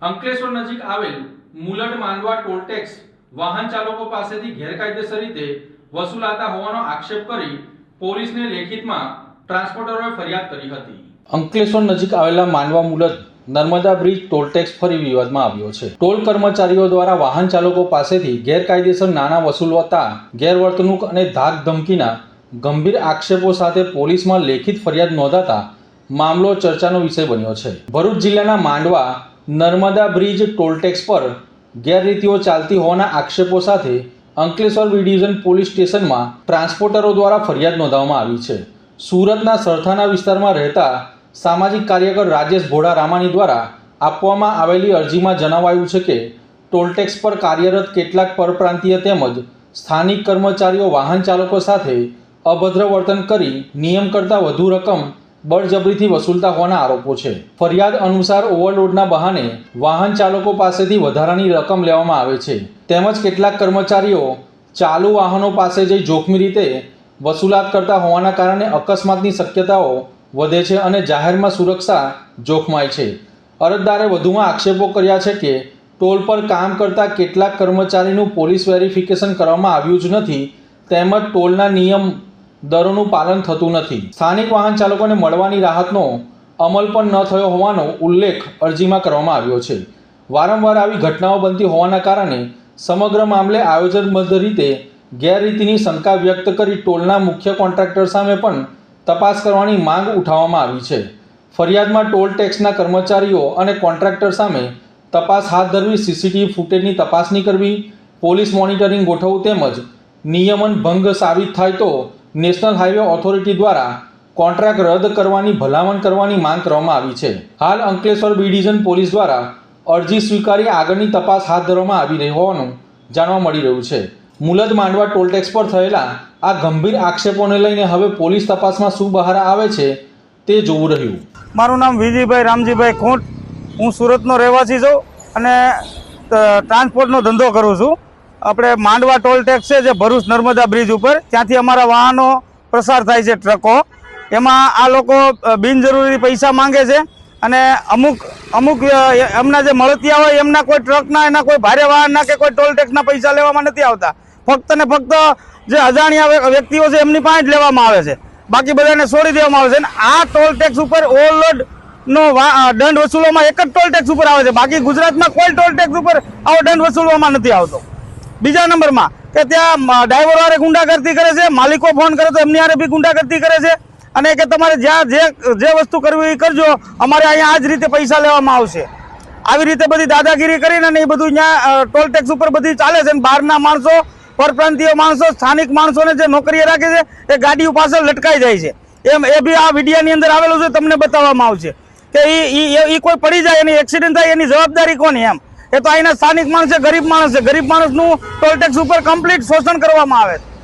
અંકલેશ્વર નજીક આવેલ મુલડ માંડવા toll tax વાહન ચાલકો પાસેથી ગેરકાયદેસર રીતે વસૂલાતા હોવાનો આક્ષેપ કરી પોલીસને લેખિતમાં ટ્રાન્સપોર્ટરોએ ફરિયાદ કરી હતી। અંકલેશ્વર નજીક આવેલા માંડવા મુલડ નર્મદા બ્રિજ ટોલ ટેક્સ ફરી વિવાદમાં આવ્યો છે। ટોલ કર્મચારીઓ દ્વારા વાહન ચાલકો પાસેથી ગેરકાયદેસર નાણાં વસૂલવાતા ગેરવર્તણૂક અને ધાક ધમકીના ગંભીર આક્ષેપો સાથે પોલીસમાં લેખિત ફરિયાદ નોંધાતા મામલો ચર્ચાનો વિષય બન્યો છે। ભરૂચ જિલ્લાના માંડવા નર્મદા બ્રિજ ટોલ ટેક્સ પર ગેરરીતિઓ ચાલતી હોવાના આક્ષેપો સાથે અંકલેશ્વર બી ડિવિઝન પોલીસ સ્ટેશનમાં ટ્રાન્સપોર્ટરો દ્વારા ફરિયાદ નોંધાવવામાં આવી છે। સુરતના સરથાના વિસ્તારમાં રહેતા સામાજિક કાર્યકર રાજેશ ભોળા રામાણી દ્વારા આપવામાં આવેલી અરજીમાં જણાવાયું છે કે ટોલ ટેક્સ પર કાર્યરત કેટલાક પરપ્રાંતીય તેમજ સ્થાનિક કર્મચારીઓ વાહન ચાલકો સાથે અભદ્ર વર્તન કરી નિયમ કરતાં વધુ રકમ બળજબરીથી વસૂલતા હોવાના આરોપો છે। ફરિયાદ અનુસાર ઓવરલોડના બહાને વાહન ચાલકો પાસેથી વધારાની રકમ લેવામાં આવે છે તેમજ કેટલાક કર્મચારીઓ ચાલુ વાહનો પાસે જઈ જોખમી રીતે વસૂલાત કરતા હોવાના કારણે અકસ્માતની શક્યતાઓ વધે છે અને જાહેરમાં સુરક્ષા જોખમાય છે। અરજદારે વધુમાં આક્ષેપો કર્યા છે કે ટોલ પર કામ કરતા કેટલાક કર્મચારીનું પોલીસ વેરિફિકેશન કરવામાં આવ્યું જ નથી તેમજ ટોલના નિયમ દરોનું પાલન થતું નથી। સ્થાનિક વાહન ચાલકોને મળવાની રાહતનો અમલ પણ ન થયો હોવાનો ઉલ્લેખ અરજીમાં કરવામાં આવ્યો છે। વારંવાર આવી ઘટનાઓ બનતી હોવાના કારણે સમગ્ર મામલે આયોજનબદ્ધ રીતે ગેરરીતિની શંકા વ્યક્ત કરી ટોલના મુખ્ય કોન્ટ્રાક્ટર સામે પણ તપાસ કરવાની માંગ ઉઠાવવામાં આવી છે। ફરિયાદમાં ટોલ ટેક્સના કર્મચારીઓ અને કોન્ટ્રાક્ટર સામે તપાસ હાથ ધરવી, સીસીટીવી ફૂટેજની તપાસણી કરવી, પોલીસ મોનિટરિંગ ગોઠવવું તેમજ નિયમન ભંગ સાબિત થાય તો નેશનલ હાઈવે ઓથોરિટી દ્વારા કોન્ટ્રાક્ટ રદ કરવાની ભલામણ કરવાની માંગ કરવામાં આવી છે। હાલ અંકલેશ્વર બી ડિવિઝન પોલીસ દ્વારા અરજી સ્વીકારી આગળની તપાસ હાથ ધરવામાં આવી રહી હોવાનું જાણવા મળી રહ્યું છે। મુલદ માંડવા ટોલ ટેક્સ પર થયેલા આ ગંભીર આક્ષેપોને લઈને હવે પોલીસ તપાસમાં શું બહાર આવે છે તે જોવું રહ્યું। મારું નામ વિજયભાઈ રામજીભાઈ ખૂંટ, હું સુરતનો રહેવાસી છું અને ટ્રાન્સપોર્ટનો ધંધો કરું છું। આપણે માંડવા ટોલ ટેક્સ છે જે ભરૂચ નર્મદા બ્રિજ ઉપર, ત્યાંથી અમારા વાહનો પ્રસાર થાય છે, ટ્રકો। એમાં આ લોકો બિનજરૂરી પૈસા માંગે છે અને અમુક એમના જે મળતિયા હોય એમના કોઈ ટ્રકના, એના કોઈ ભારે વાહનના કે કોઈ ટોલ ટેક્સના પૈસા લેવામાં નથી આવતા। ફક્ત ને ફક્ત જે અજાણ્યા વ્યક્તિઓ છે એમની પાસે જ લેવામાં આવે છે, બાકી બધાને છોડી દેવામાં આવે છે। અને આ ટોલ ટેક્સ ઉપર ઓવરલોડનો દંડ વસૂલવામાં એક જ ટોલ ટેક્સ ઉપર આવે છે, બાકી ગુજરાતમાં કોઈ ટોલ ટેક્સ ઉપર આવો દંડ વસૂલવામાં નથી આવતો। બીજા નંબરમાં કે ત્યાં ડ્રાઈવર વાળે ગુંડાગર્દી કરે છે, માલિકો ફોન કરે તો એમની હારે બી ગુંડાગર્દી કરે છે અને કે તમારે જ્યાં જે વસ્તુ કરવી એ કરજો, અમારે અહીંયા આ જ રીતે પૈસા લેવામાં આવશે। આવી રીતે બધી દાદાગીરી કરીને એ બધું ત્યાં ટોલ ટેક્સ ઉપર બધી ચાલે છે। બહારના માણસો, પરપ્રાંતીય માણસો, સ્થાનિક માણસોને જે નોકરીએ રાખે છે એ ગાડીઓ પાછળ લટકાઈ જાય છે। એ બી આ વિડીયાની અંદર આવેલું છે, તમને બતાવવામાં આવશે કે એ કોઈ પડી જાય, એની એક્સિડન્ટ થાય એની જવાબદારી કોની? એમ એ તો અહીંના સ્થાનિક માણસ છે, ગરીબ માણસ છે, ગરીબ માણસનું ટોલ ટેક્સ ઉપર કમ્પ્લીટ શોષણ કરવામાં આવે છે।